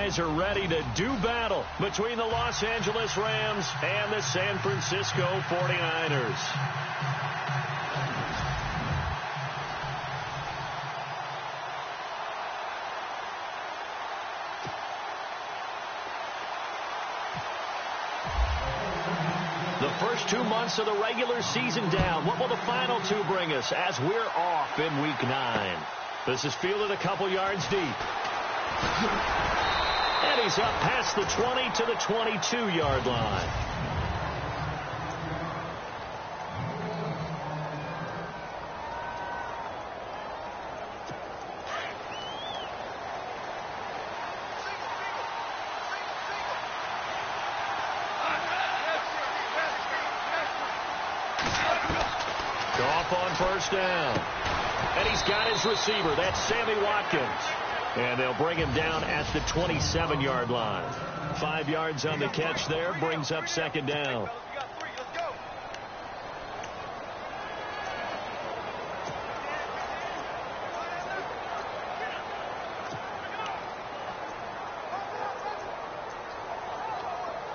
guys are ready to do battle between the Los Angeles Rams and the San Francisco 49ers. The first 2 months of the regular season down. What will the final two bring us as we're off in Week 9? This is fielded a couple yards deep. And he's up past the 20 to the 22-yard line. Off on first down. And he's got his receiver. That's Sammy Watkins. And they'll bring him down at the 27-yard line. 5 yards on the catch there. Brings up second down.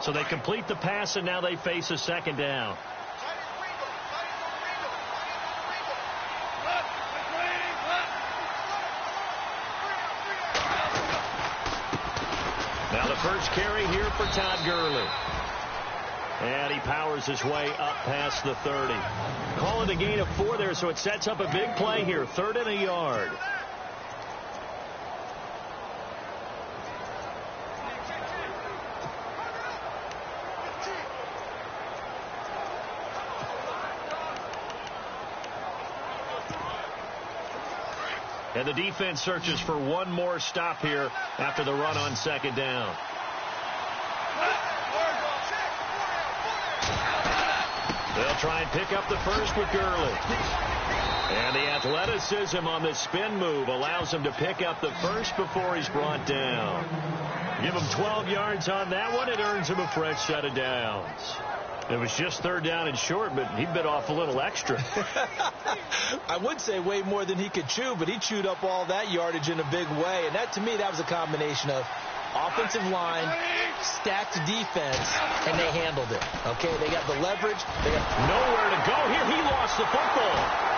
So they complete the pass, and now they face a second down. First carry here for Todd Gurley. And he powers his way up past the 30. Call it a gain of 4 there, so it sets up a big play here. 3rd and a yard. And the defense searches for one more stop here after the run on second down. They'll try and pick up the first with Gurley. And the athleticism on the spin move allows him to pick up the first before he's brought down. Give him 12 yards on that one. It earns him a fresh set of downs. It was just 3rd down and short, but he bit off a little extra. I would say way more than he could chew, but he chewed up all that yardage in a big way. And that, to me, that was a combination of offensive line, stacked defense, and they handled it. Okay, they got the leverage. They got nowhere to go here. He lost the football.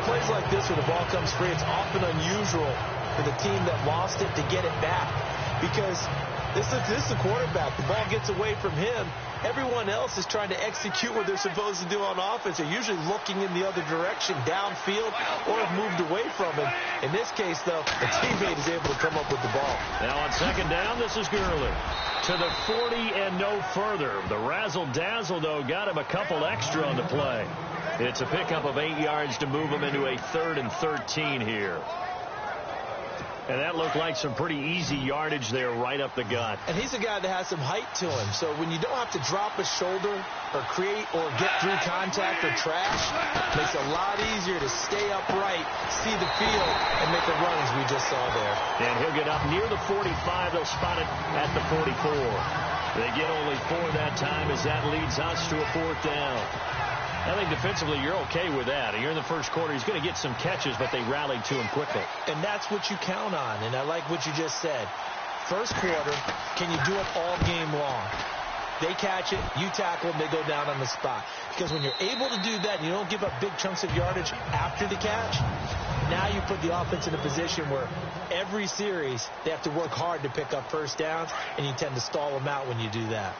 Plays like this where the ball comes free, it's often unusual for the team that lost it to get it back, because this is the quarterback. The ball gets away from him. Everyone else is trying to execute what they're supposed to do on offense. They're usually looking in the other direction, downfield, or have moved away from him. In this case, though, the teammate is able to come up with the ball. Now on second down, this is Gurley. To the 40 and no further. The razzle-dazzle, though, got him a couple extra on the play. It's a pickup of 8 yards to move him into a 3rd and 13 here. And that looked like some pretty easy yardage there right up the gut. And he's a guy that has some height to him. So when you don't have to drop a shoulder or create or get through contact or trash, it makes it a lot easier to stay upright, see the field, and make the runs we just saw there. And he'll get up near the 45. They'll spot it at the 44. They get only 4 that time as that leads us to a 4th down. I think defensively you're okay with that. You're in the first quarter. He's going to get some catches, but they rallied to him quickly. And that's what you count on. And I like what you just said. First quarter, can you do it all game long? They catch it, you tackle them, they go down on the spot. Because when you're able to do that and you don't give up big chunks of yardage after the catch, now you put the offense in a position where every series they have to work hard to pick up first downs, and you tend to stall them out when you do that.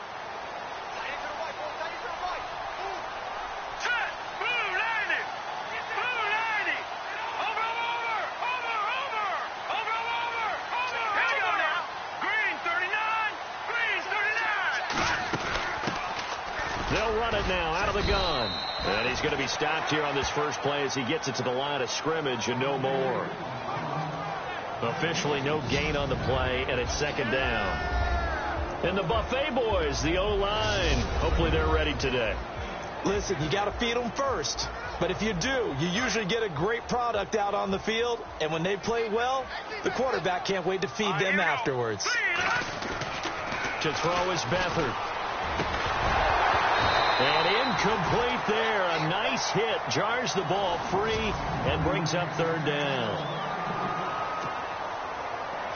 They'll run it now out of the gun. And he's going to be stopped here on this first play as he gets it to the line of scrimmage and no more. Officially no gain on the play, and it's second down. And the Buffet boys, the O-line, hopefully they're ready today. Listen, you got to feed them first. But if you do, you usually get a great product out on the field. And when they play well, the quarterback can't wait to feed them afterwards. To throw is Beathard. And incomplete there. A nice hit. Jars the ball free and brings up third down.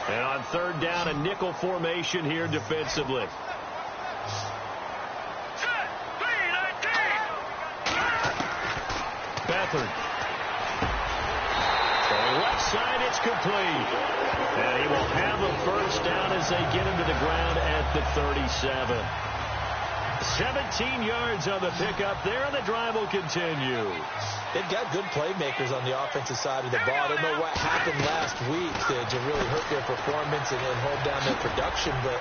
And on third down, a nickel formation here defensively. Beathard. To the left side, it's complete. And he will have a first down as they get him to the ground at the 37. 17 yards on the pickup there, and the drive will continue. They've got good playmakers on the offensive side of the ball. I don't know what happened last week to really hurt their performance and hold down their production, but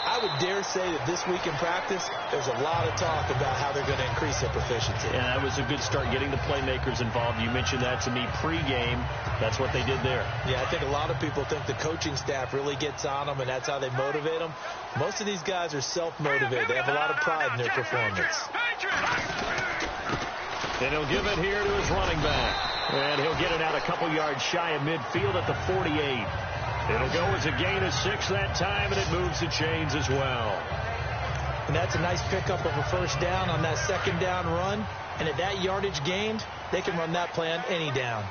I would dare say that this week in practice, there's a lot of talk about how they're going to increase their proficiency. And that was a good start, getting the playmakers involved. You mentioned that to me pregame. That's what they did there. Yeah, I think a lot of people think the coaching staff really gets on them, and that's how they motivate them. Most of these guys are self-motivated. They have a lot of pride in their performance. And he'll give it here to his running back. And he'll get it out a couple yards shy of midfield at the 48. It'll go as a gain of 6 that time, and it moves the chains as well. And that's a nice pickup of a first down on that second down run. And at that yardage gained, they can run that play on any down.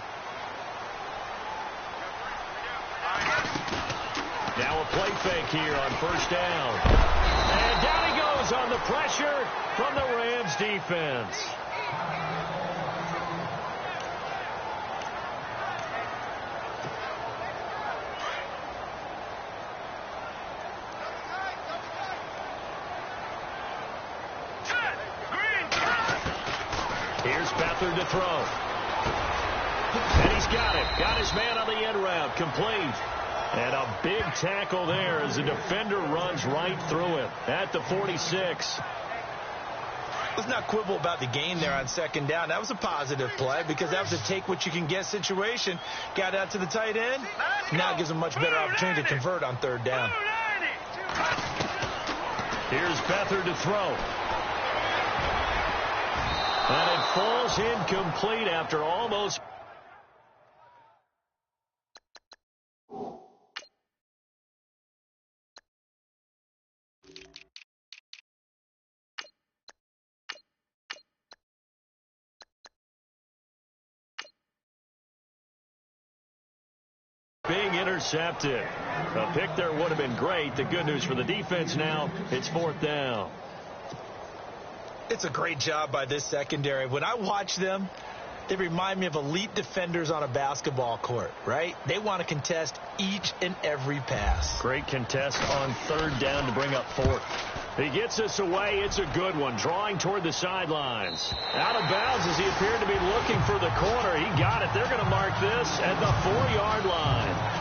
Now a play fake here on first down. And down he goes on the pressure from the Rams defense. Here's Beathard to throw. And he's got it. Got his man on the end route. Complete. And a big tackle there as the defender runs right through it at the 46. Let's not quibble about the gain there on second down. That was a positive play because that was a take-what-you-can-get situation. Got out to the tight end. Now it gives them much better opportunity to convert on third down. Here's Beathard to throw. And it falls incomplete after almost... being intercepted. A pick there would have been great. The good news for the defense now, it's fourth down. It's a great job by this secondary. When I watch them, they remind me of elite defenders on a basketball court, right? They want to contest each and every pass. Great contest on third down to bring up fourth. He gets this away. It's a good one. Drawing toward the sidelines. Out of bounds as he appeared to be looking for the corner. He got it. They're going to mark this at the 4-yard line.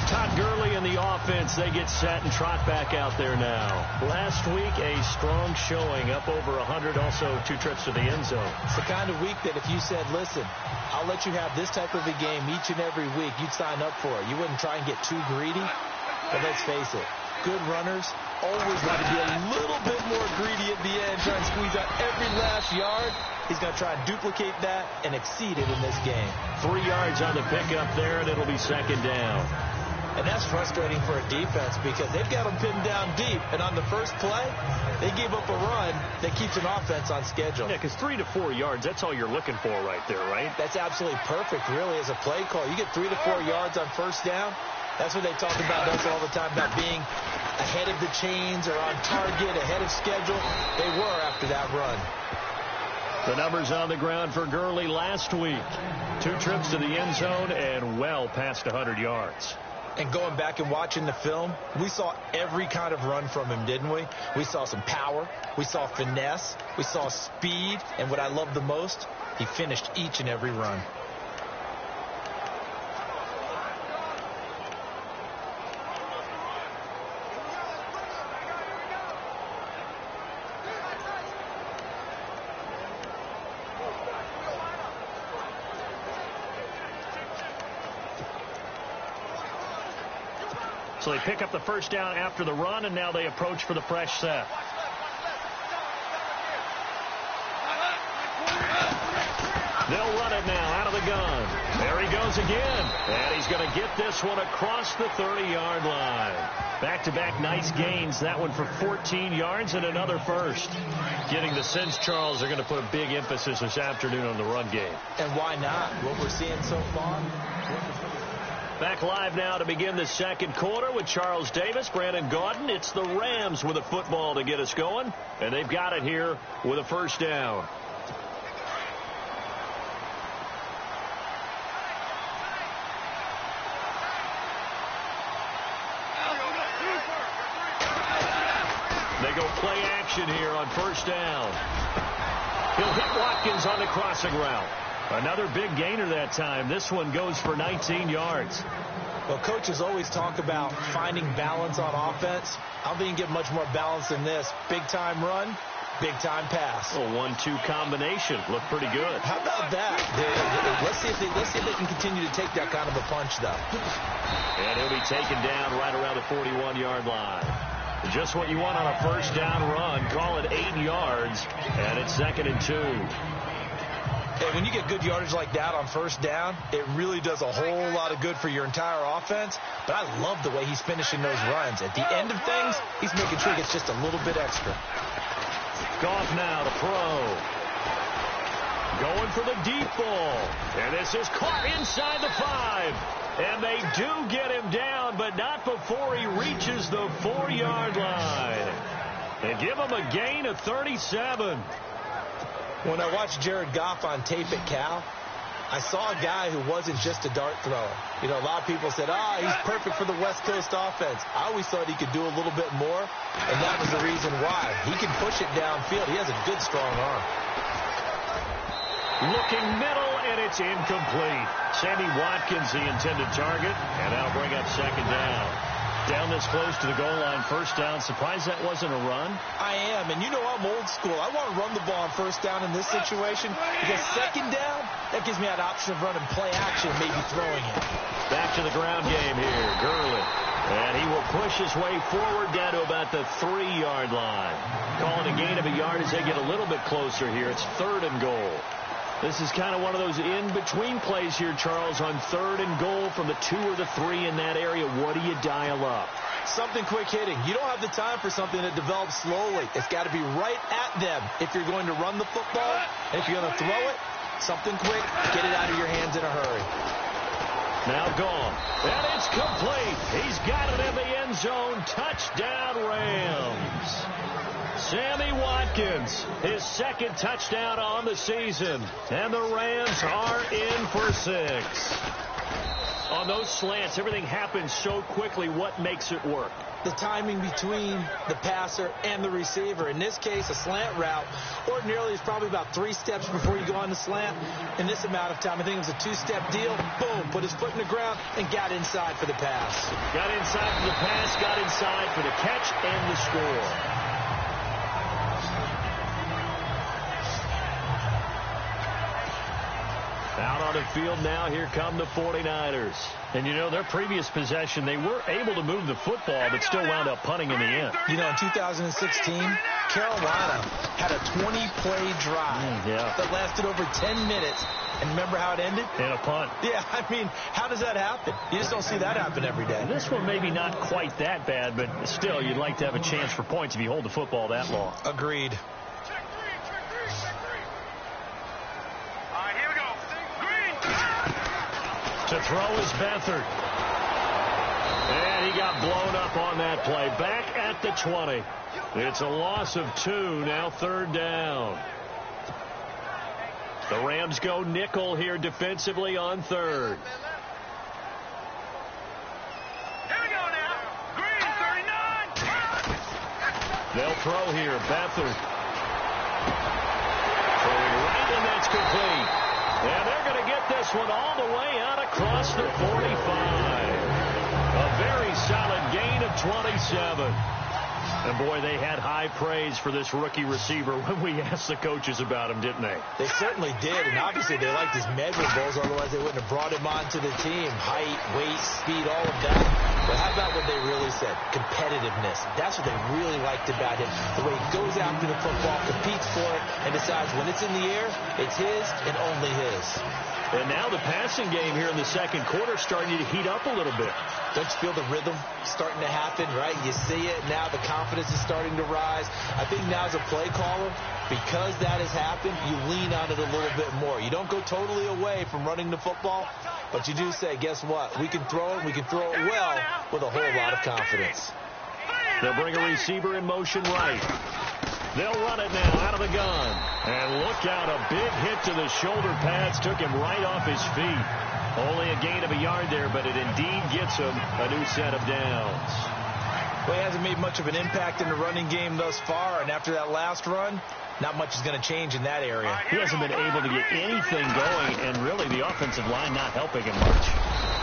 Todd Gurley and the offense, they get set and trot back out there now. Last week, a strong showing, up over 100, also 2 trips to the end zone. It's the kind of week that if you said, listen, I'll let you have this type of a game each and every week, you'd sign up for it. You wouldn't try and get too greedy. But let's face it, good runners always want to be a little bit more greedy at the end, try and squeeze out every last yard. He's going to try and duplicate that and exceed it in this game. 3 yards on the pickup there, and it'll be second down. And that's frustrating for a defense because they've got them pinned down deep. And on the first play, they gave up a run that keeps an offense on schedule. Yeah, because 3 to 4 yards, that's all you're looking for right there, right? That's absolutely perfect, really, as a play call. You get 3 to 4 yards on first down. That's what they talk about us all the time, about being ahead of the chains or on target, ahead of schedule. They were after that run. The numbers on the ground for Gurley last week. 2 trips to the end zone and well past 100 yards. And going back and watching the film, we saw every kind of run from him, didn't we? We saw some power. We saw finesse. We saw speed. And what I love the most, he finished each and every run. So they pick up the first down after the run, and now they approach for the fresh set. They'll run it Arquette now out of the gun. There he goes again. And he's going to get this one across the 30-yard line. Back-to-back nice gains. That one for 14 yards and another first. Getting the sense, Charles, are going to put a big emphasis this afternoon on the run game. And why not? What we're seeing so far. Back live now to begin the second quarter with Charles Davis, Brandon Gaudin. It's the Rams with a football to get us going. And they've got it here with a first down. They go play action here on first down. He'll hit Watkins on the crossing route. Another big gainer that time. This one goes for 19 yards. Well, coaches always talk about finding balance on offense. I don't think you can get much more balance than this. Big-time run, big-time pass. A 1-2 combination. Looked pretty good. How about that? Let's see if they can continue to take that kind of a punch, though. And he'll be taken down right around the 41-yard line. Just what you want on a first down run. Call it 8 yards, and it's 2nd and 2. Hey, when you get good yardage like that on first down, it really does a whole lot of good for your entire offense. But I love the way he's finishing those runs. At the end of things, he's making sure he gets just a little bit extra. Goff now to throw. Going for the deep ball. And this is caught inside the 5. And they do get him down, but not before he reaches the 4-yard line. And give him a gain of 37. When I watched Jared Goff on tape at Cal, I saw a guy who wasn't just a dart thrower. You know, a lot of people said, he's perfect for the West Coast offense. I always thought he could do a little bit more, and that was the reason why. He can push it downfield. He has a good, strong arm. Looking middle, and it's incomplete. Sammy Watkins, the intended target, and that'll bring up 2nd down. Down this close to the goal line, first down. Surprised that wasn't a run? I am, and you know I'm old school. I want to run the ball on first down in this situation because 2nd down, that gives me that option of running play action, maybe throwing it. Back to the ground game here, Gurley. And he will push his way forward down to about the 3-yard line. Calling a gain of a yard as they get a little bit closer here. It's 3rd and goal. This is kind of one of those in-between plays here, Charles, on 3rd and goal from the 2 or the 3 in that area. What do you dial up? Something quick hitting. You don't have the time for something that develops slowly. It's got to be right at them if you're going to run the football. And if you're going to throw it, something quick, get it out of your hands in a hurry. Now gone. And it's complete. He's got it in the end zone. Touchdown, Rams. Sammy Watkins, his 2nd touchdown on the season. And the Rams are in for 6. On those slants, everything happens so quickly. What makes it work? The timing between the passer and the receiver. In this case, a slant route ordinarily is probably about 3 steps before you go on the slant. In this amount of time, I think it was a 2-step deal. Boom, put his foot in the ground and got inside for the pass. Got inside for the pass, got inside for the catch and the score. Out on the field now, here come the 49ers. And, you know, their previous possession, they were able to move the football, but still wound up punting in the end. You know, in 2016, Carolina had a 20-play drive that lasted over 10 minutes. And remember how it ended? In a punt. Yeah, I mean, how does that happen? You just don't see that happen every day. This one maybe not quite that bad, but still, you'd like to have a chance for points if you hold the football that long. Agreed. To throw is Beathard. And he got blown up on that play. Back at the 20. It's a loss of 2. Now 3rd down. The Rams go nickel here defensively on 3rd. Here we go now. Green, 39. They'll throw here. Beathard. Throwing right, and that's complete. And they're going to get this one all the way out across the 45. A very solid gain of 27. And, boy, they had high praise for this rookie receiver when we asked the coaches about him, didn't they? They certainly did, and obviously they liked his measurables, otherwise they wouldn't have brought him onto the team. Height, weight, speed, all of that. But how about what they really said? Competitiveness. That's what they really liked about him. The way he goes after the football, competes for it, and decides when it's in the air, it's his and only his. And now the passing game here in the second quarter starting to heat up a little bit. Don't you feel the rhythm starting to happen, right? You see it. Now the confidence is starting to rise. I think now as a play caller, because that has happened, you lean on it a little bit more. You don't go totally away from running the football, but you do say, guess what? We can throw it. We can throw it well with a whole lot of confidence. They'll bring a receiver in motion right. They'll run it now out of the gun. And look out, a big hit to the shoulder pads took him right off his feet. Only a gain of a yard there, but it indeed gets him a new set of downs. Well, he hasn't made much of an impact in the running game thus far, and after that last run, not much is going to change in that area. He hasn't been able to get anything going, and really the offensive line not helping him much.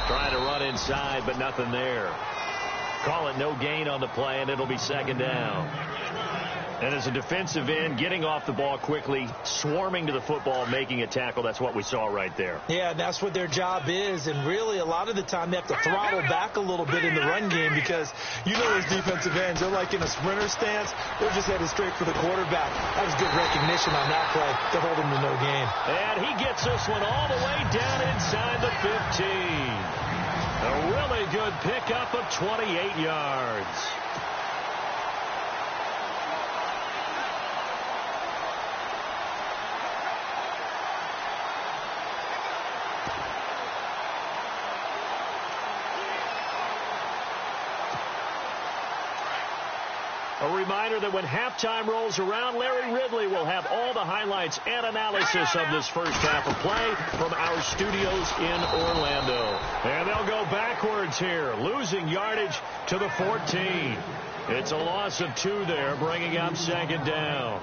Trying to run inside, but nothing there. Call it no gain on the play, and it'll be second down. And as a defensive end, getting off the ball quickly, swarming to the football, making a tackle, that's what we saw right there. Yeah, that's what their job is. And really, a lot of the time, they have to throttle back a little bit in the run game because you know those defensive ends, they're like in a sprinter stance. They're just headed straight for the quarterback. That was good recognition on that play to hold him to no gain. And he gets this one all the way down inside the 15. A really good pickup of 28 yards. A reminder that when halftime rolls around, Larry Ridley will have all the highlights and analysis of this first half of play from our studios in Orlando. And they'll go backwards here, losing yardage to the 14. It's a loss of 2 there, bringing up second down.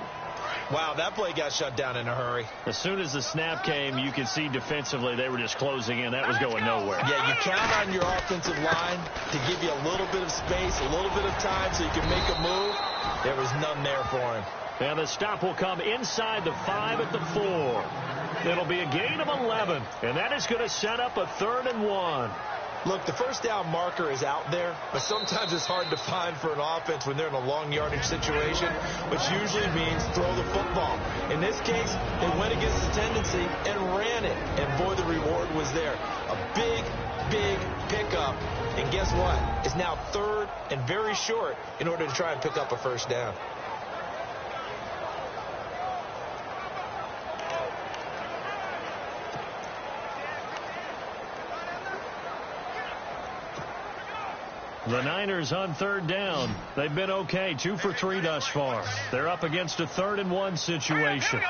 Wow, that play got shut down in a hurry. As soon as the snap came, you could see defensively they were just closing in. That was going nowhere. Yeah, you count on your offensive line to give you a little bit of space, a little bit of time so you can make a move. There was none there for him. And the stop will come inside the 5 at the 4. It'll be a gain of 11, and that is going to set up a 3rd and 1. Look, the first down marker is out there, but sometimes it's hard to find for an offense when they're in a long yardage situation, which usually means throw the football. In this case, they went against the tendency and ran it, and boy, the reward was there. A big, big pickup, and guess what? It's now 3rd and very short in order to try and pick up a first down. The Niners on 3rd down. They've been okay, 2 for 3 thus far. They're up against a 3rd and 1 situation.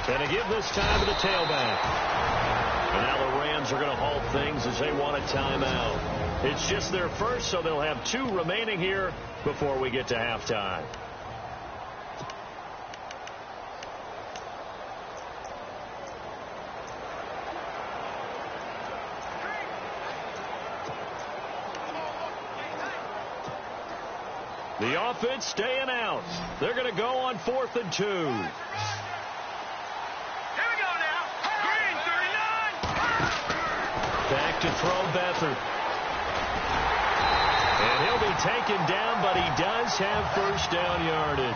And a give this time to the tailback. And now the Rams are going to halt things as they want a timeout. It's just their first, so they'll have 2 remaining here before we get to halftime. The offense staying out. They're going to go on 4th and 2. Here we go now. Green, 39. Back to throw Beathard. And he'll be taken down, but he does have first down yardage.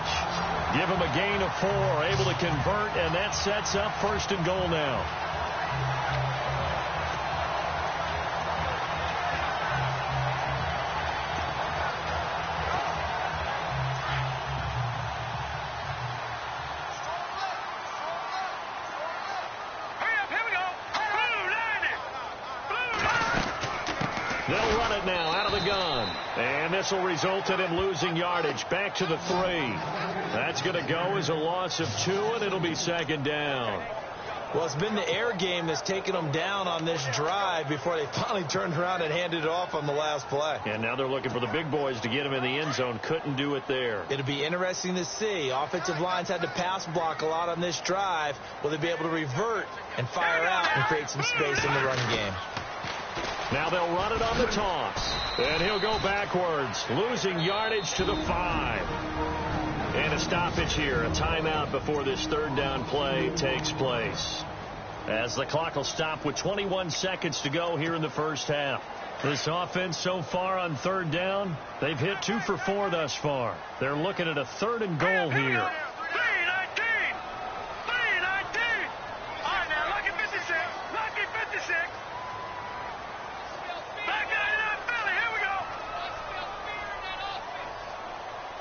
Give him a gain of 4, able to convert, and that sets up 1st and goal now. They'll run it now out of the gun. And this will result in him losing yardage back to the 3. That's going to go as a loss of 2, and it'll be second down. Well, it's been the air game that's taken them down on this drive before they finally turned around and handed it off on the last play. And now they're looking for the big boys to get him in the end zone. Couldn't do it there. It'll be interesting to see. Offensive lines had to pass block a lot on this drive. Will they be able to revert and fire out and create some space in the run game? Now they'll run it on the toss. And he'll go backwards, losing yardage to the 5. And a stoppage here, a timeout before this third down play takes place. As the clock will stop with 21 seconds to go here in the first half. This offense so far on third down, they've hit 2 for 4 thus far. They're looking at a 3rd and goal here. 3-19. All right, now, lucky 56. Lucky 56. Back 99, Philly. Here we go.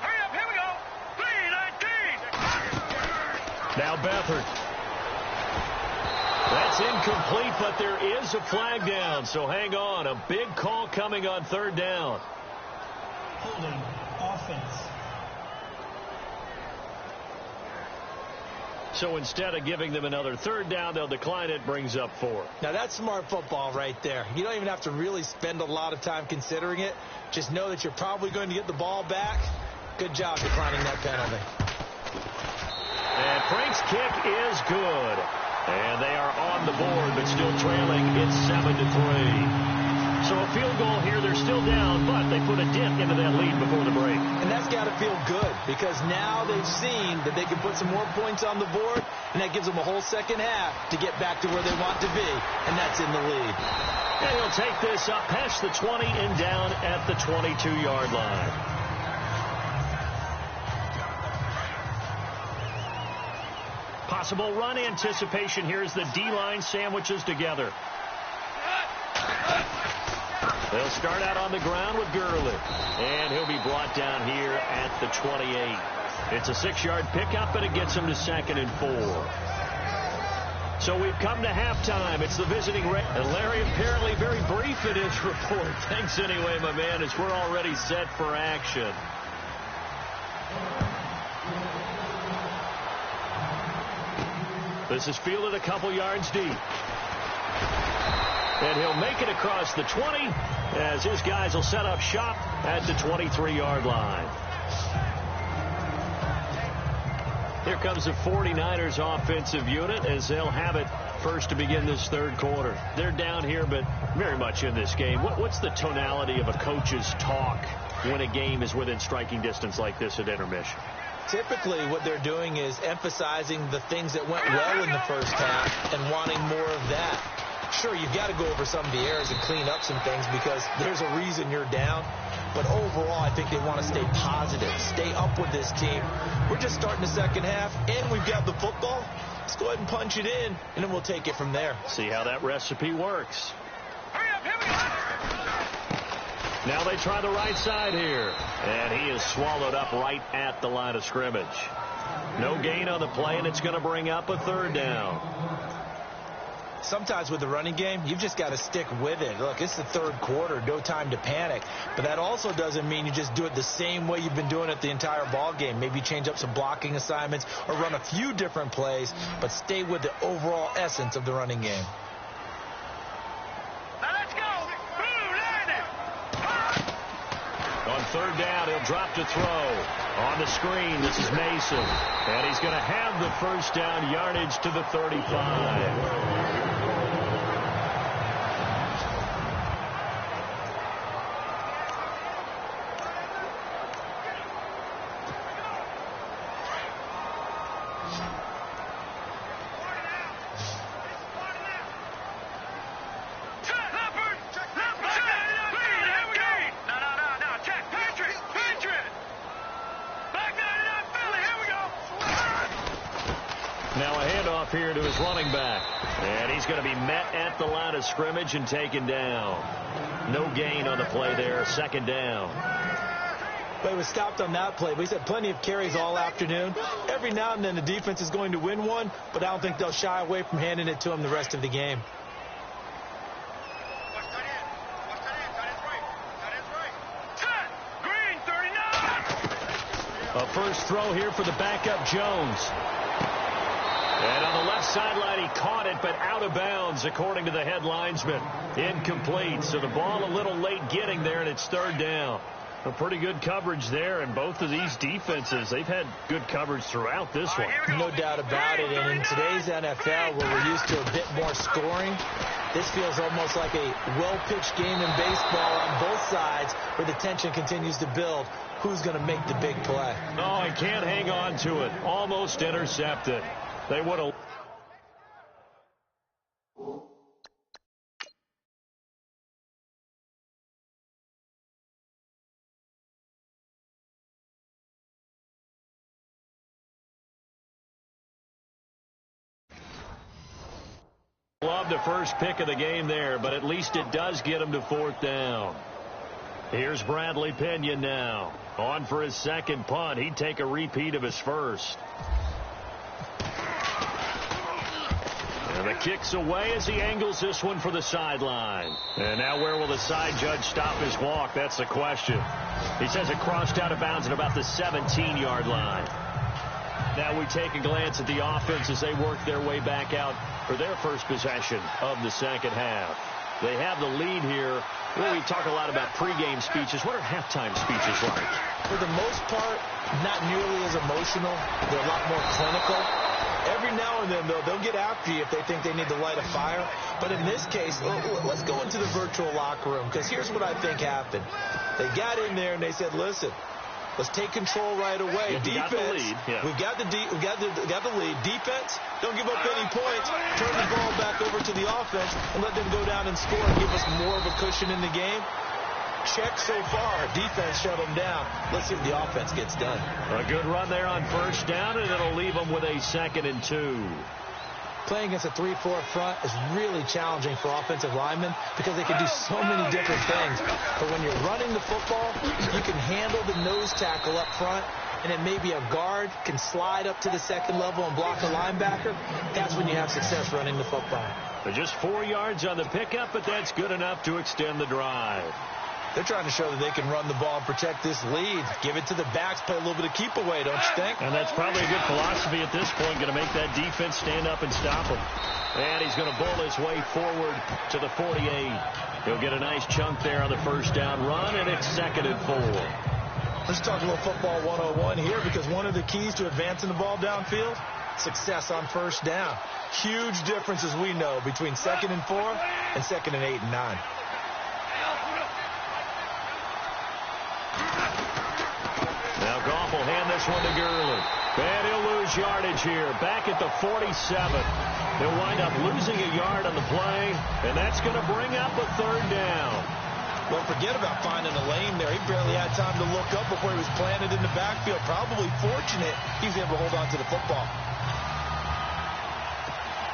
Hurry up, here we go. 3-19. Now Beathard. That's incomplete, but there is a flag down, so hang on. A big call coming on third down. Holding offense. So instead of giving them another third down, they'll decline it, brings up 4. Now, that's smart football right there. You don't even have to really spend a lot of time considering it. Just know that you're probably going to get the ball back. Good job declining that penalty. And Frank's kick is good. And they are on the board, but still trailing. It's 7-3. So a field goal here. They're still down, but they put a dent into that lead before the break. And that's got to feel good because now they've seen that they can put some more points on the board, and that gives them a whole second half to get back to where they want to be, and that's in the lead. And he'll take this up past the 20 and down at the 22-yard line. Possible run anticipation here as the D-line sandwiches together. They'll start out on the ground with Gurley. And he'll be brought down here at the 28. It's a 6-yard pickup, and it gets him to 2nd and 4. So we've come to halftime. It's the visiting and Larry apparently very brief in his report. Thanks anyway, my man, as we're already set for action. This is fielded a couple yards deep. And he'll make it across the 20 as his guys will set up shop at the 23-yard line. Here comes the 49ers offensive unit as they'll have it first to begin this third quarter. They're down here, but very much in this game. What's the tonality of a coach's talk when a game is within striking distance like this at intermission? Typically, what they're doing is emphasizing the things that went well in the first half and wanting more of that. Sure, you've got to go over some of the errors and clean up some things because there's a reason you're down. But overall, I think they want to stay positive, stay up with this team. We're just starting the second half, and we've got the football. Let's go ahead and punch it in, and then we'll take it from there. See how that recipe works. Hurry up, here we go. Now they try the right side here. And he is swallowed up right at the line of scrimmage. No gain on the play, and it's going to bring up a third down. Sometimes with the running game, you've just got to stick with it. Look, it's the third quarter, no time to panic. But that also doesn't mean you just do it the same way you've been doing it the entire ball game. Maybe change up some blocking assignments or run a few different plays, but stay with the overall essence of the running game. Now let's go. On third down, he'll drop to throw. On the screen, this is Mason. And he's going to have the first down yardage to the 35. Here to his running back. And he's going to be met at the line of scrimmage and taken down. No gain on the play there. Second down. But he was stopped on that play. But he's had plenty of carries all afternoon. Every now and then the defense is going to win one, but I don't think they'll shy away from handing it to him the rest of the game. A first throw here for the backup Jones. And on the left sideline, he caught it, but out of bounds, according to the head linesman. Incomplete, so the ball a little late getting there, and it's third down. A pretty good coverage there, and both of these defenses, they've had good coverage throughout this one. No doubt about it, and in today's NFL, where we're used to a bit more scoring, this feels almost like a well-pitched game in baseball on both sides where the tension continues to build. Who's going to make the big play? Oh, he can't hang on to it. Almost intercepted. They would have... Love the first pick of the game there, but at least it does get him to 4th down. Here's Bradley Pena now. On for his second punt. He'd take a repeat of his first. And the kick's away as he angles this one for the sideline. And now where will the side judge stop his walk? That's the question. He says it crossed out of bounds at about the 17-yard line. Now we take a glance at the offense as they work their way back out for their first possession of the second half. They have the lead here. Well, we talk a lot about pregame speeches. What are halftime speeches like? For the most part, not nearly as emotional. They're a lot more clinical. Every now and then, though, they'll get after you if they think they need to light a fire. But in this case, let's go into the virtual locker room, because here's what I think happened. They got in there and they said, listen, let's take control right away. Defense, got the lead. Yeah. We've got the lead. Defense, don't give up any points. Turn the ball back over to the offense and let them go down and score and give us more of a cushion in the game. Check so far. Defense shut them down. Let's see what the offense gets done. A good run there on first down, and it'll leave them with a 2nd and 2. Playing against a 3-4 front is really challenging for offensive linemen because they can do so many different things. But when you're running the football, you can handle the nose tackle up front, and then maybe a guard can slide up to the second level and block a linebacker. That's when you have success running the football. They're just 4 yards on the pickup, but that's good enough to extend the drive. They're trying to show that they can run the ball and protect this lead. Give it to the backs, play a little bit of keep away, don't you think? And that's probably a good philosophy at this point, going to make that defense stand up and stop him. And he's going to bull his way forward to the 48. He'll get a nice chunk there on the first down run, and it's 2nd and 4. Let's talk a little football 101 here, because one of the keys to advancing the ball downfield, success on first down. Huge difference, as we know, between 2nd and 4 and 2nd and 8 and 9. Now Goff will hand this one to Gurley. And he'll lose yardage here. Back at the 47. He'll wind up losing a yard on the play, and that's going to bring up a 3rd down. Well, forget about finding a lane there. He barely had time to look up before he was planted in the backfield. Probably fortunate he was able to hold on to the football.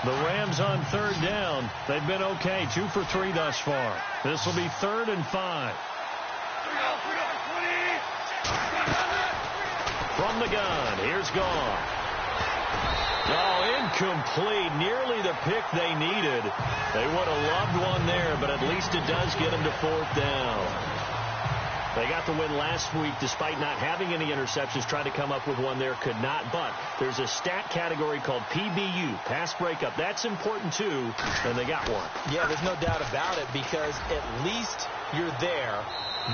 The Rams on 3rd down. They've been okay. 2 for 3 thus far. This will be 3rd and 5. From the gun, here's Goff. Oh, incomplete. Nearly the pick they needed. They would have loved one there, but at least it does get them to 4th down. They got the win last week despite not having any interceptions. Tried to come up with one there, could not. But there's a stat category called PBU, pass breakup. That's important too, and they got one. Yeah, there's no doubt about it, because at least you're there,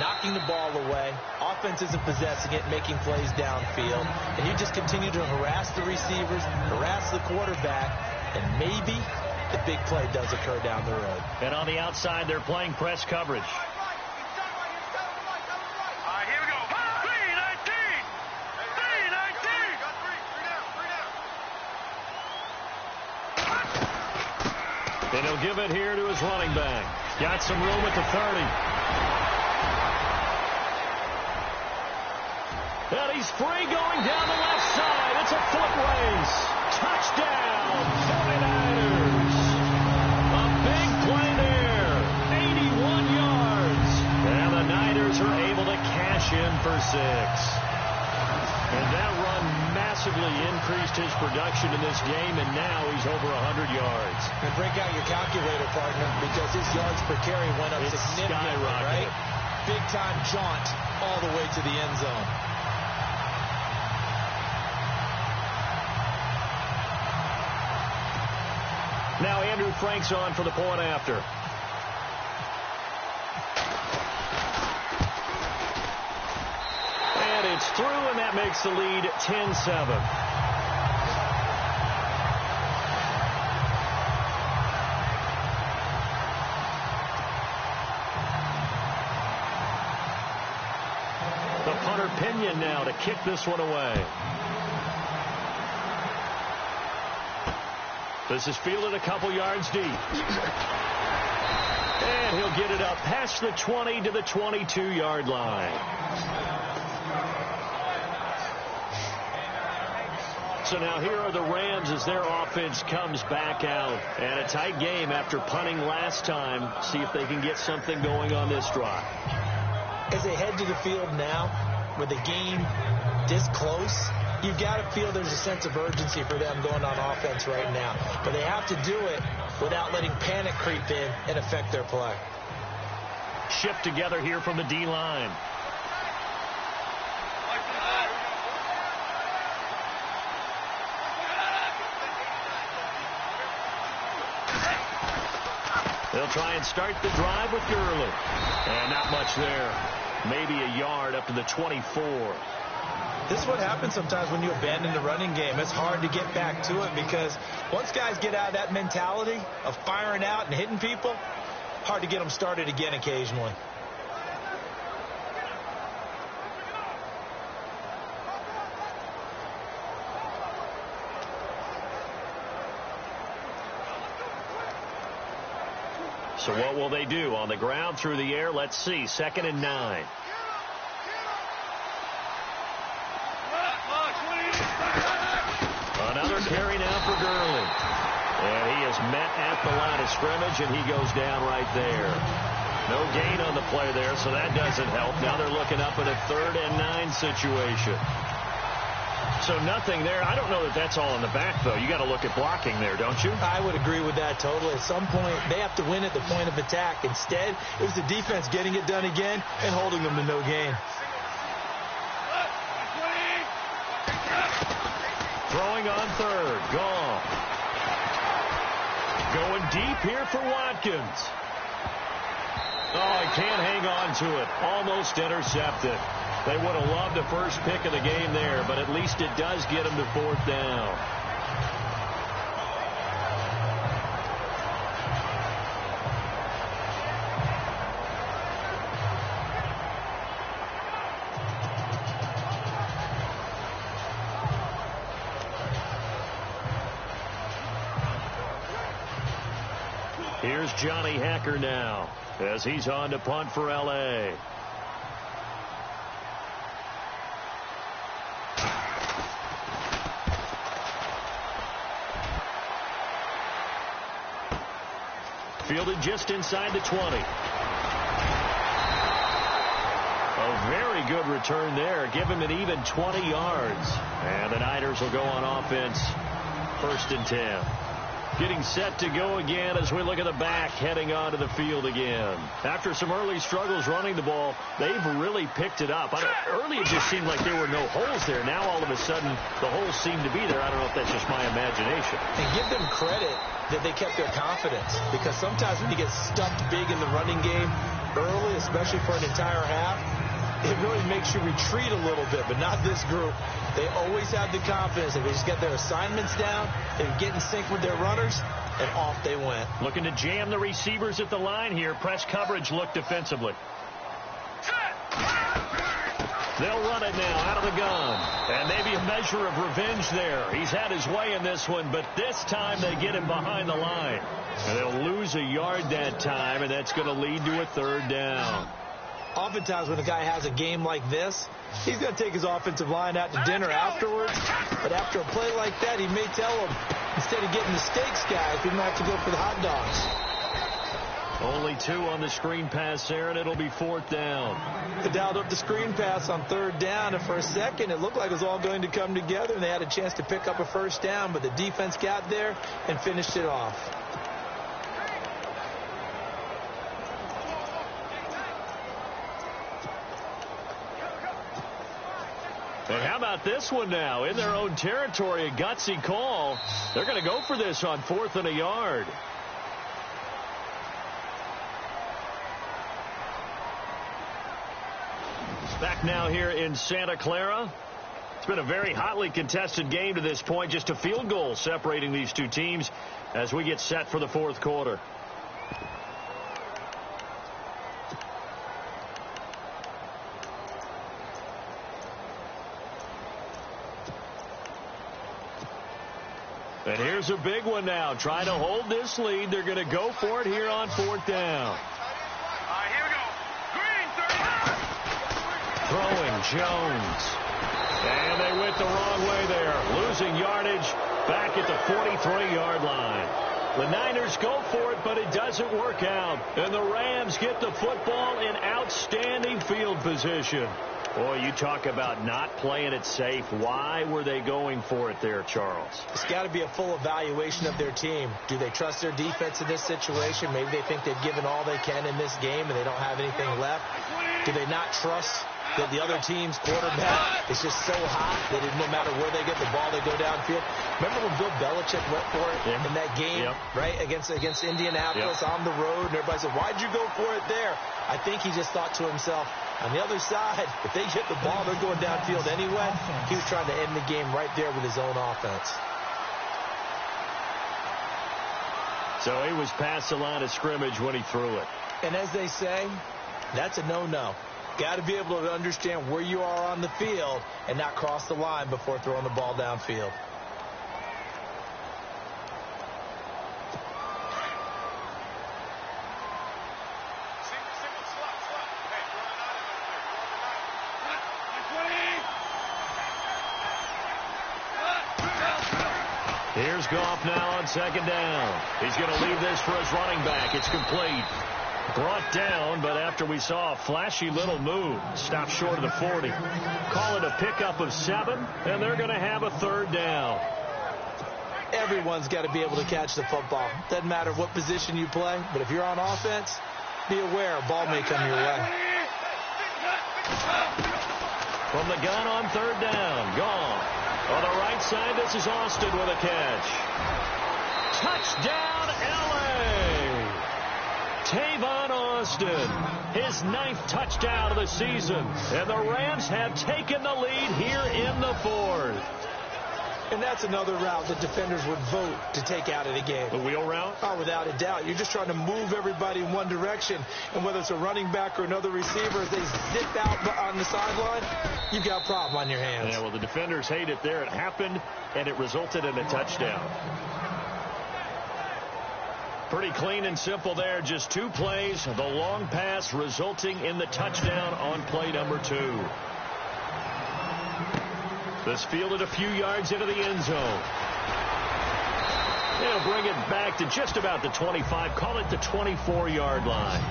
knocking the ball away. Offense isn't possessing it, making plays downfield. And you just continue to harass the receivers, harass the quarterback, and maybe the big play does occur down the road. And on the outside, they're playing press coverage. And he'll give it here to his running back. Got some room at the 30. And he's free going down the left side. It's a foot race. Touchdown, 49ers. A big play there. 81 yards. And the Niners are able to cash in for 6. And that run massively increased his production in this game, and now he's over 100 yards. And break out your calculator, partner, because his yards per carry went up significantly, right? Big-time jaunt all the way to the end zone. Now Andrew Frank's on for the point after. through, and that makes the lead 10-7. The punter Pinion now to kick this one away. This is fielded a couple yards deep. And he'll get it up past the 20 to the 22-yard line. So now here are the Rams as their offense comes back out. And a tight game after punting last time. See if they can get something going on this drive. As they head to the field now, with the game this close, you've got to feel there's a sense of urgency for them going on offense right now. But they have to do it without letting panic creep in and affect their play. Shift together here from the D-line. They'll try and start the drive with Gurley. And not much there. Maybe a yard up to the 24. This is what happens sometimes when you abandon the running game. It's hard to get back to it because once guys get out of that mentality of firing out and hitting people, hard to get them started again occasionally. So what will they do? On the ground, through the air, let's see. 2nd and 9. Another carry now for Gurley. And he is met at the line of scrimmage, and he goes down right there. No gain on the play there, so that doesn't help. Now they're looking up at a 3rd and 9 situation. So nothing there. I don't know that that's all in the back, though. You got to look at blocking there, don't you? I would agree with that totally. At some point, they have to win at the point of attack. Instead, it was the defense getting it done again and holding them to no gain. Throwing on 3rd. Gone. Going deep here for Watkins. Oh, he can't hang on to it. Almost intercepted. They would have loved the first pick of the game there, but at least it does get them to 4th down. Here's Johnny Hacker now as he's on to punt for L.A. Fielded just inside the 20. A very good return there. Give him an even 20 yards. And the Niners will go on offense. 1st and 10. Getting set to go again as we look at the back heading onto the field again. After some early struggles running the ball, they've really picked it up. Early it just seemed like there were no holes there. Now all of a sudden the holes seem to be there. I don't know if that's just my imagination. And give them credit that they kept their confidence, because sometimes when you get stuck big in the running game early, especially for an entire half, it really makes you retreat a little bit, but not this group. They always have the confidence. If they just get their assignments down, they get in sync with their runners, and off they went. Looking to jam the receivers at the line here. Press coverage look defensively. They'll run it now out of the gun. And maybe a measure of revenge there. He's had his way in this one, but this time they get him behind the line. And they'll lose a yard that time, and that's going to lead to a 3rd down. Oftentimes when a guy has a game like this, he's going to take his offensive line out to dinner afterwards. But after a play like that, he may tell them, instead of getting the steaks, guys, we might have to go for the hot dogs. Only 2 on the screen pass there, and it'll be 4th down. They dialed up the screen pass on 3rd down, and for a second it looked like it was all going to come together, and they had a chance to pick up a 1st down, but the defense got there and finished it off. And how about this one now? In their own territory, a gutsy call. They're going to go for this on 4th and a yard. Back half now here in Santa Clara. It's been a very hotly contested game to this point. Just a field goal separating these two teams as we get set for the fourth quarter. And here's a big one now. Trying to hold this lead. They're going to go for it here on fourth down. Here we go. Green, 35. Throwing Jones. And they went the wrong way there. Losing yardage back at the 43-yard line. The Niners go for it, but it doesn't work out. And the Rams get the football in outstanding field position. Boy, you talk about not playing it safe. Why were they going for it there, Charles? It's got to be a full evaluation of their team. Do they trust their defense in this situation? Maybe they think they've given all they can in this game and they don't have anything left. Do they not trust that the other team's quarterback is just so hot that no matter where they get the ball, they go downfield? Remember when Bill Belichick went for it in that game, right, against Indianapolis on the road, and everybody said, why'd you go for it there? I think he just thought to himself, on the other side, if they get the ball, they're going downfield anyway. He was trying to end the game right there with his own offense. So he was past the line of scrimmage when he threw it. And as they say, that's a no-no. Got to be able to understand where you are on the field and not cross the line before throwing the ball downfield. Here's Goff now on second down. He's going to leave this for his running back. It's complete. Brought down, but after we saw a flashy little move, stopped short of the 40. Call it a pickup of 7, and they're going to have a third down. Everyone's got to be able to catch the football. Doesn't matter what position you play, but if you're on offense, be aware a ball may come your way. From the gun on third down, gone. On the right side, this is Austin with a catch. Touchdown, L.A. Tavon Austin, his 9th touchdown of the season. And the Rams have taken the lead here in the fourth. And that's another route that defenders would vote to take out of the game. The wheel route? Oh, without a doubt. You're just trying to move everybody in one direction. And whether it's a running back or another receiver, as they zip out on the sideline, you've got a problem on your hands. Yeah, well, the defenders hate it there. It happened, and it resulted in a touchdown. Pretty clean and simple there. Just 2 plays. The long pass resulting in the touchdown on play number 2. This fielded a few yards into the end zone. They'll bring it back to just about the 25. Call it the 24-yard line.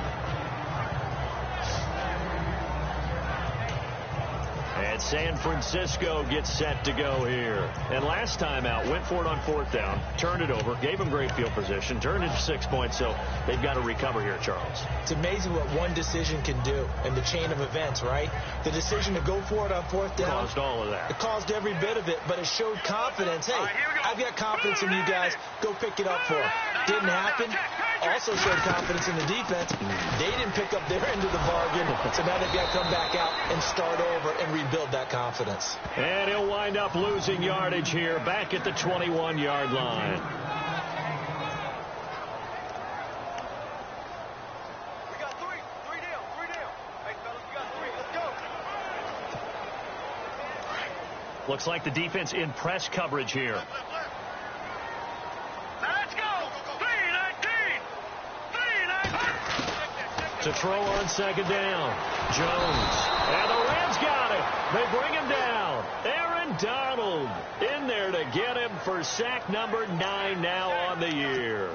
And San Francisco gets set to go here. And last time out, went for it on fourth down, turned it over, gave them great field position, turned it to 6 points, so they've got to recover here, Charles. It's amazing what one decision can do in the chain of events, right? The decision to go for it on fourth down. Caused all of that. It caused every bit of it, but it showed confidence. Hey, I've got confidence in you guys. Go pick it up for them. Didn't happen. Also showed confidence in the defense. They didn't pick up their end of the bargain, so now they've got to come back out and start over and rebuild that confidence. And he'll wind up losing yardage here back at the 21-yard line. We got 3. 3 down. 3 down. Hey, fellas, we got 3. Let's go. Looks like the defense in press coverage here. Let's go. 3-19. 3-19. To throw on second down. Jones. And the Rams got it. They bring him down. Aaron Donald in there to get him for sack number 9 now on the year.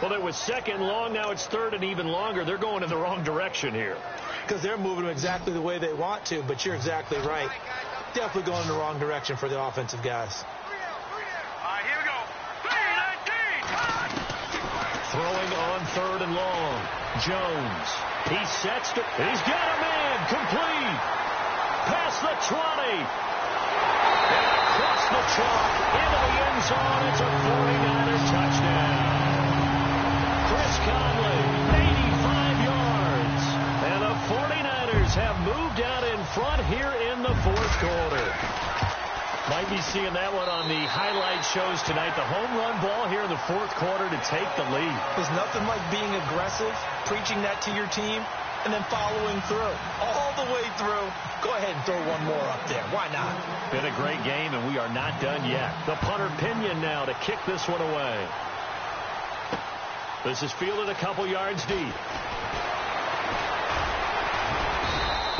Well, it was second long. Now it's third and even longer. They're going in the wrong direction here. Because they're moving exactly the way they want to, but you're exactly right. Definitely going in the wrong direction for the offensive guys. Here we go. 3-19. Throwing on third and long. Jones. He sets to. He's got a man. Complete. Past the 20. And across the chalk into the end zone. It's a 49er touchdown. Chris Conley, 85 yards. And the 49ers have moved moved out in front here in the fourth quarter. Might be seeing that one on the highlight shows tonight. The home run ball here in the fourth quarter to take the lead. There's nothing like being aggressive, preaching that to your team, and then following through. All the way through. Go ahead and throw one more up there. Why not? Been a great game, and we are not done yet. The punter Pinion now to kick this one away. This is fielded a couple yards deep.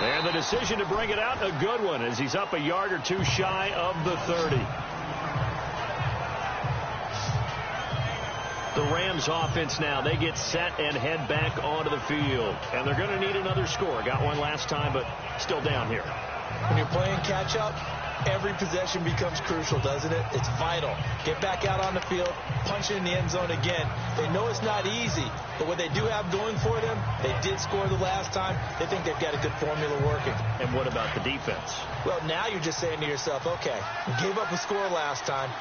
And the decision to bring it out, a good one, as he's up a yard or two shy of the 30. The Rams offense now, they get set and head back onto the field. And they're going to need another score. Got one last time, but still down here. When you're playing catch-up, every possession becomes crucial, doesn't it? It's vital. Get back out on the field, punch it in the end zone again. They know it's not easy, but what they do have going for them, they did score the last time. They think they've got a good formula working. And what about the defense? Well, now you're just saying to yourself, okay, we gave up a score last time.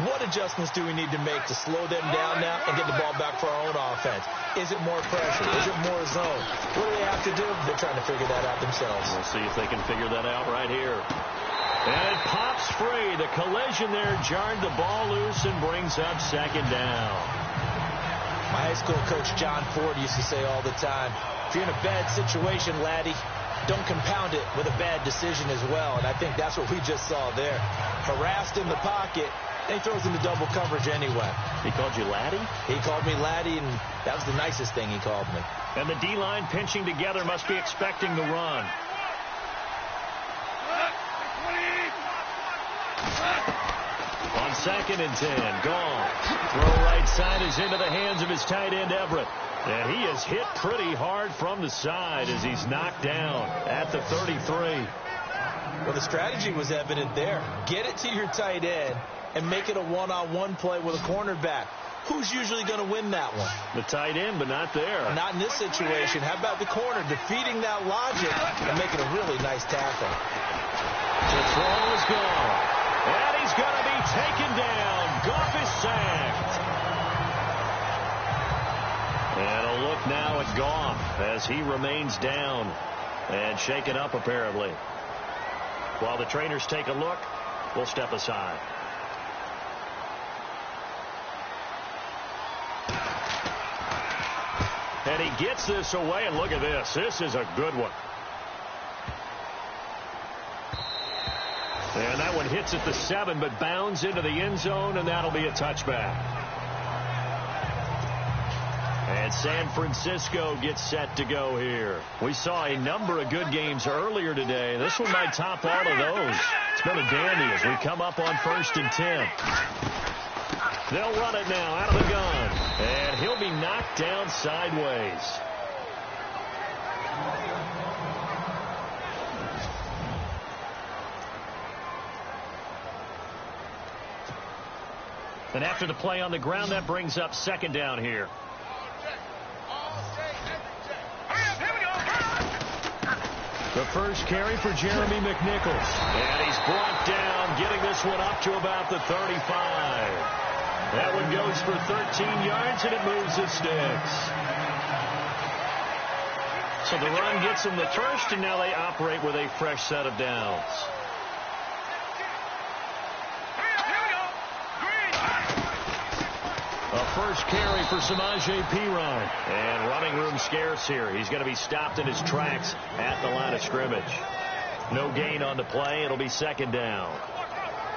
What adjustments do we need to make to slow them down now and get the ball back for our own offense? Is it more pressure? Is it more zone? What do they have to do? They're trying to figure that out themselves. We'll see if they can figure that out right here. And it pops free. The collision there jarred the ball loose and brings up second down. My high school coach, John Ford, used to say all the time, if you're in a bad situation, laddie, don't compound it with a bad decision as well. And I think that's what we just saw there. Harassed in the pocket, and he throws into double coverage anyway. He called you laddie? He called me laddie, and that was the nicest thing he called me. And the D-line pinching together must be expecting the run. On 2nd and 10, gone. Throw right side is into the hands of his tight end, Everett. And he is hit pretty hard from the side as he's knocked down at the 33. Well, the strategy was evident there. Get it to your tight end and make it a one-on-one play with a cornerback. Who's usually going to win that one? The tight end, but not there. Not in this situation. How about the corner defeating that logic and making a really nice tackle? The throw is gone. And he's going to be taken down. Goff is sacked. And a look now at Goff as he remains down and shaken up apparently. While the trainers take a look, we'll step aside. And he gets this away, and look at this. This is a good one. And that one hits at the 7, but bounds into the end zone, and that'll be a touchback. And San Francisco gets set to go here. We saw a number of good games earlier today. This one might top all of those. It's been a dandy as we come up on 1st and 10. They'll run it now out of the gun. And he'll be knocked down sideways. And after the play on the ground, that brings up 2nd down here. The first carry for Jeremy McNichols. And he's brought down, getting this one up to about the 35. That one goes for 13 yards, and it moves the sticks. So the run gets them the first, and now they operate with a fresh set of downs. A first carry for Samaje Perine. And running room scarce here. He's going to be stopped in his tracks at the line of scrimmage. No gain on the play. It'll be 2nd down.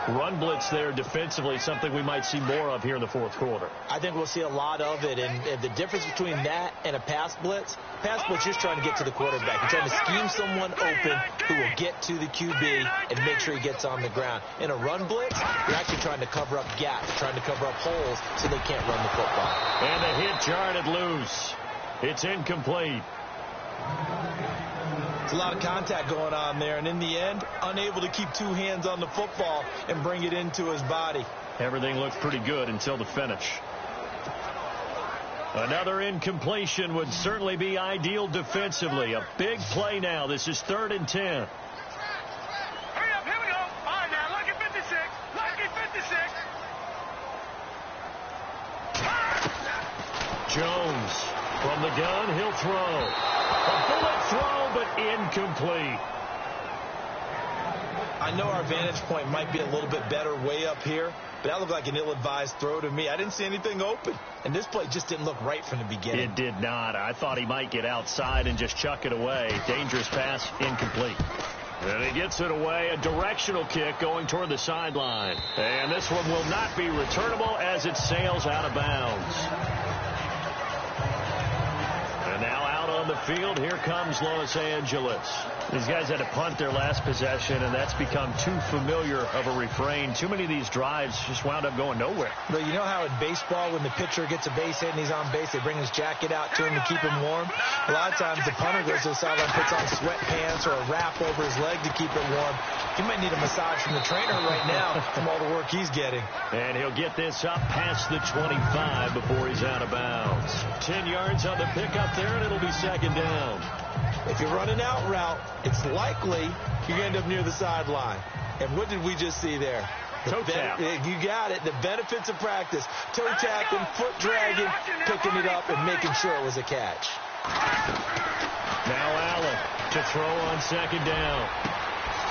Run blitz there defensively, something we might see more of here in the fourth quarter. I think we'll see a lot of it, and the difference between that and a pass blitz is trying to get to the quarterback. You're trying to scheme someone open who will get to the QB and make sure he gets on the ground. In a run blitz, you're actually trying to cover up gaps, trying to cover up holes so they can't run the football. And the hit jarred it loose. It's incomplete. It's a lot of contact going on there, and in the end, unable to keep 2 hands on the football and bring it into his body. Everything looked pretty good until the finish. Another incompletion would certainly be ideal defensively. A big play now. This is 3rd and 10. Hurry up, here we go. All right, now, look at 56. Look at 56. Jones from the gun. He'll throw. A bullet throw, but incomplete. I know our vantage point might be a little bit better way up here, but that looked like an ill-advised throw to me. I didn't see anything open, and this play just didn't look right from the beginning. It did not. I thought he might get outside and just chuck it away. Dangerous pass, incomplete. And he gets it away, a directional kick going toward the sideline. And this one will not be returnable as it sails out of bounds. And now out on the field, here comes Los Angeles. These guys had to punt their last possession, and that's become too familiar of a refrain. Too many of these drives just wound up going nowhere. But you know how in baseball, when the pitcher gets a base hit and he's on base, they bring his jacket out to him to keep him warm? A lot of times the punter goes to the sideline, puts on sweatpants or a wrap over his leg to keep it warm. He might need a massage from the trainer right now from all the work he's getting. And he'll get this up past the 25 before he's out of bounds. 10 yards on the pickup there, and it'll be second down. If you're running out route, it's likely you're going to end up near the sideline. And what did we just see there? Toe tap. You got it. The benefits of practice. Toe tapping, foot dragging, picking it up, and making sure it was a catch. Now Allen to throw on second down.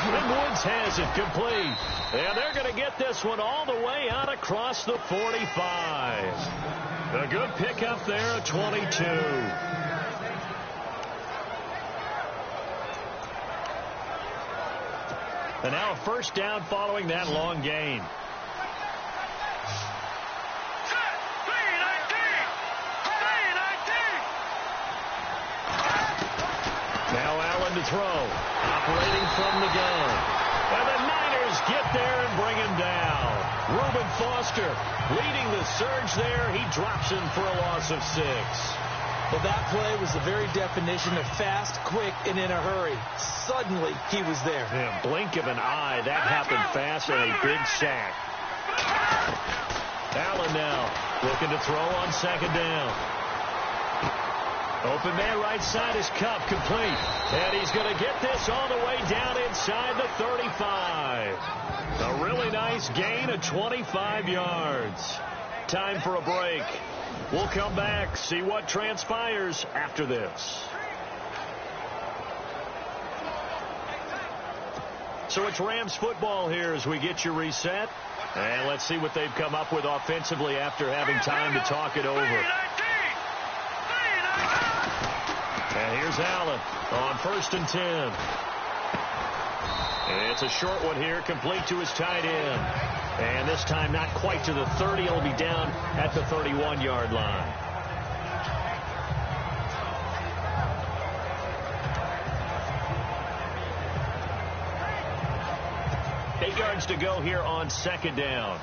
And Woods has it complete. And they're going to get this one all the way out across the 45. A good pickup there at 22. And now a first down following that long gain. Now Allen to throw. Operating from the gun. And the Niners get there and bring him down. Reuben Foster leading the surge there. He drops him for a loss of 6. Well, that play was the very definition of fast, quick, and in a hurry. Suddenly, he was there. Yeah, blink of an eye. That happened fast and a big sack. Allen now looking to throw on second down. Open man right side is Cup, complete. And he's going to get this all the way down inside the 35. A really nice gain of 25 yards. Time for a break. We'll come back, see what transpires after this. So it's Rams football here as we get you reset. And let's see what they've come up with offensively after having time to talk it over. And here's Allen on 1st and 10. And it's a short one here, complete to his tight end. And this time not quite to the 30. It'll be down at the 31-yard line. Eight yards to go here on second down.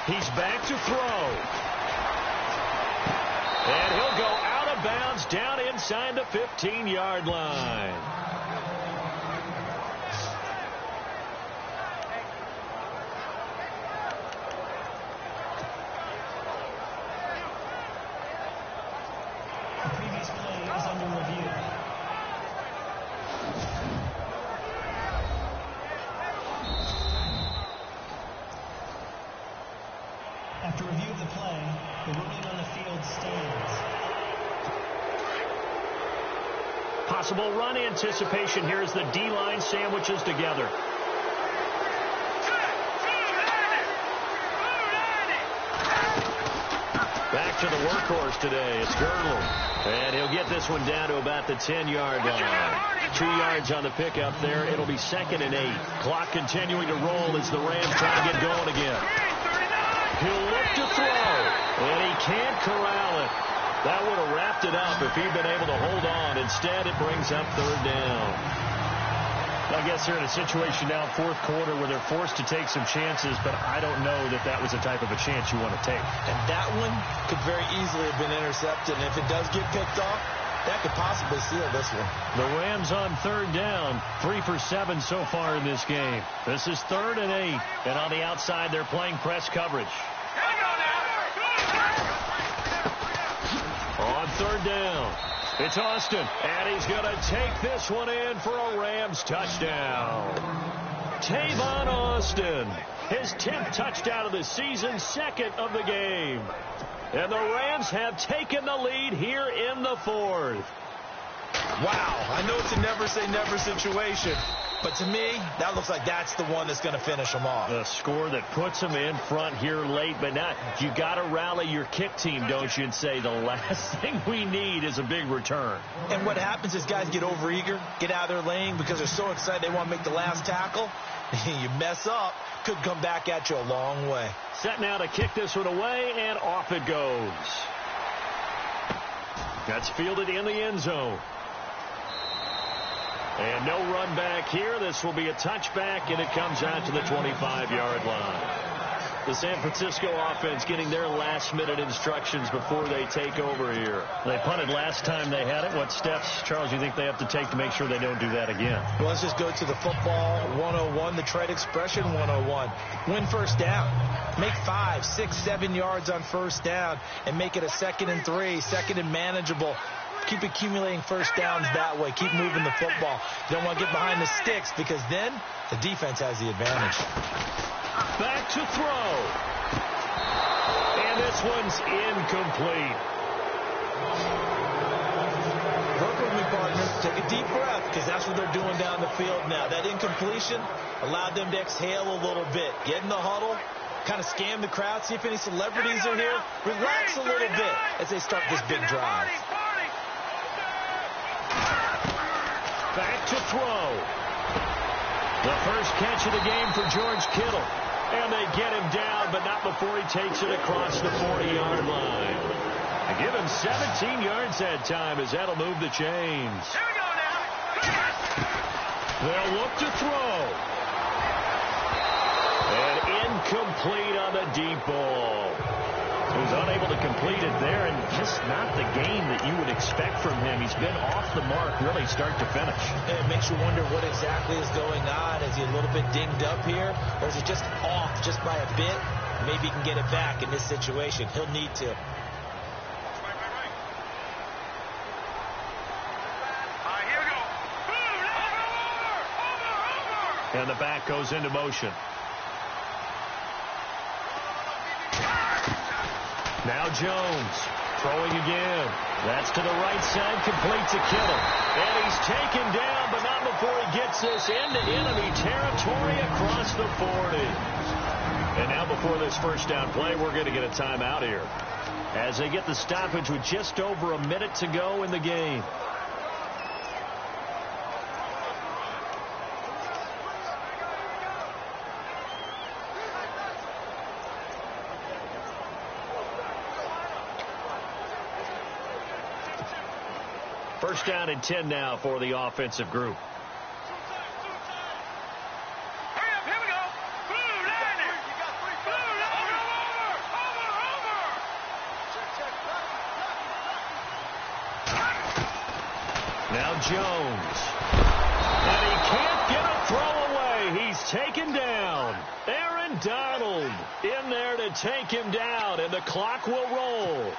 He's back to throw. And he'll go out of bounds down inside the 15-yard line. The previous play is under review. After review of the play, the ruling on the field stands. Possible run anticipation here as the D-line sandwiches together. Back to the workhorse today. It's Girdler. And he'll get this one down to about the 10-yard line. 2 yards on the pickup there. It'll be 2nd and 8. Clock continuing to roll as the Rams try to get going again. He'll look to throw, and he can't corral it. That would have wrapped it up if he'd been able to hold on. Instead, it brings up 3rd down. I guess they're in a situation now, 4th quarter, where they're forced to take some chances, but I don't know that that was the type of a chance you want to take. And that one could very easily have been intercepted, and if it does get picked off, that could possibly seal this one. The Rams on 3rd down, 3 for 7 so far in this game. This is 3rd and 8, and on the outside they're playing press coverage. On 3rd down, it's Austin, and he's going to take this one in for a Rams touchdown. Tavon Austin his 10th touchdown of the season, second of the game. And the Rams have taken the lead here in the fourth. Wow, I know it's a never-say-never situation, but to me, that looks like that's the one that's going to finish them off. A score that puts them in front here late, but now you got to rally your kick team, don't you, and say the last thing we need is a big return. And what happens is guys get overeager, get out of their lane because they're so excited they want to make the last tackle. You mess up, could come back at you a long way. Set now to kick this one away, and off it goes. That's fielded in the end zone. And no run back here. This will be a touchback, and it comes out to the 25-yard line. The San Francisco offense getting their last-minute instructions before they take over here. They punted last time they had it. What steps, Charles, do you think they have to take to make sure they don't do that again? Well, let's just go to the football 101, the trade expression 101. Win first down. Make 5, 6, 7 yards on first down and make it a 2nd and 3, 2nd and manageable. Keep accumulating first downs that way. Keep moving the football. You don't want to get behind the sticks because then the defense has the advantage. Back to throw. And this one's incomplete. Work with me, partner. Take a deep breath because that's what they're doing down the field now. That incompletion allowed them to exhale a little bit. Get in the huddle. Kind of scan the crowd. See if any celebrities are here. Relax a little bit as they start this big drive. Back to throw. The first catch of the game for George Kittle. And they get him down, but not before he takes it across the 40-yard line. They give him 17 yards that time as that'll move the chains. Here we go now. They'll look to throw. And incomplete on the deep ball. He was unable to complete it there, and just not the game that you would expect from him. He's been off the mark really start to finish. It makes you wonder what exactly is going on. Is he a little bit dinged up here, or is he just off just by a bit? Maybe he can get it back in this situation. He'll need to. All right, here we go. Over. And the back goes into motion. Now Jones throwing again. That's to the right side, completes to Kittle. And he's taken down, but not before he gets this into enemy territory across the 40. And now before this first down play, we're going to get a timeout here as they get the stoppage with just over a minute to go in the game. First down and 10 now for the offensive group. Hurry up, here we go. Blue line it. Over. Now Jones. And he can't get a throw away. He's taken down. Aaron Donald in there to take him down, and the clock will roll.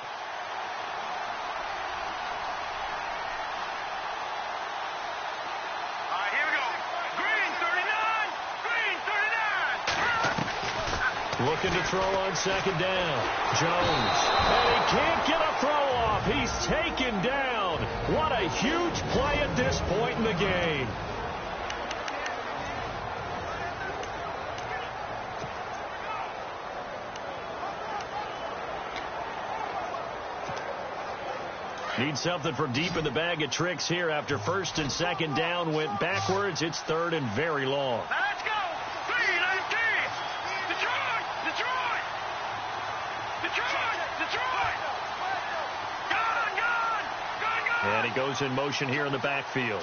Looking to throw on second down. Jones. And he can't get a throw off. He's taken down. What a huge play at this point in the game. Need something from deep in the bag of tricks here after first and second down went backwards. It's third and very long. Let's go. And he goes in motion here in the backfield.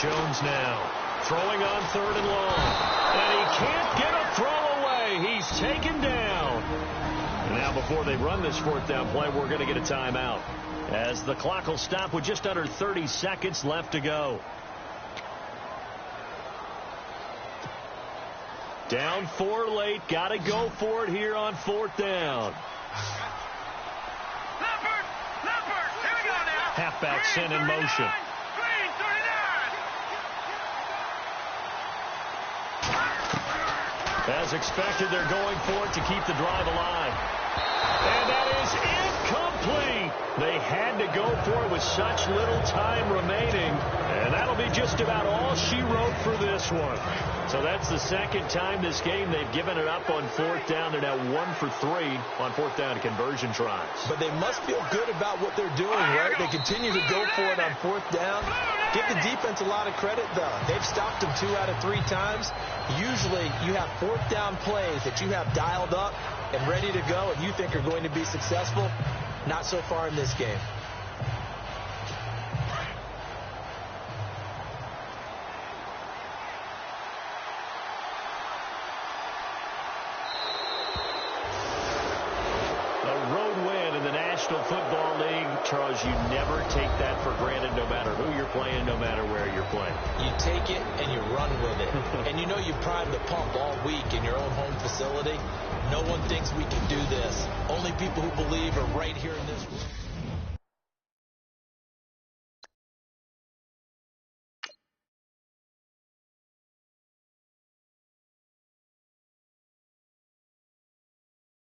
Jones now throwing on third and long. And he can't get a throw away. He's taken down. And now before they run this fourth down play, we're going to get a timeout, as the clock will stop with just under 30 seconds left to go. Down 4 late. Got to go for it here on fourth down. Here we go now. Halfback sent in motion. Green 39. As expected, they're going for it to keep the drive alive. And that is incomplete. They had to go for it with such little time remaining. And that'll be just about all she wrote for this one. So that's the second time this game they've given it up on fourth down. They're now 1 for 3 on fourth down conversion tries. But they must feel good about what they're doing, right? They continue to go for it on fourth down. Give the defense a lot of credit, though. They've stopped them 2 out of 3 times. Usually you have fourth down plays that you have dialed up and ready to go and you think are going to be successful. Not so far in this game. National Football League, Charles, you never take that for granted no matter who you're playing, no matter where you're playing. You take it and you run with it. And you know you primed the pump all week in your own home facility. No one thinks we can do this. Only people who believe are right here in this room.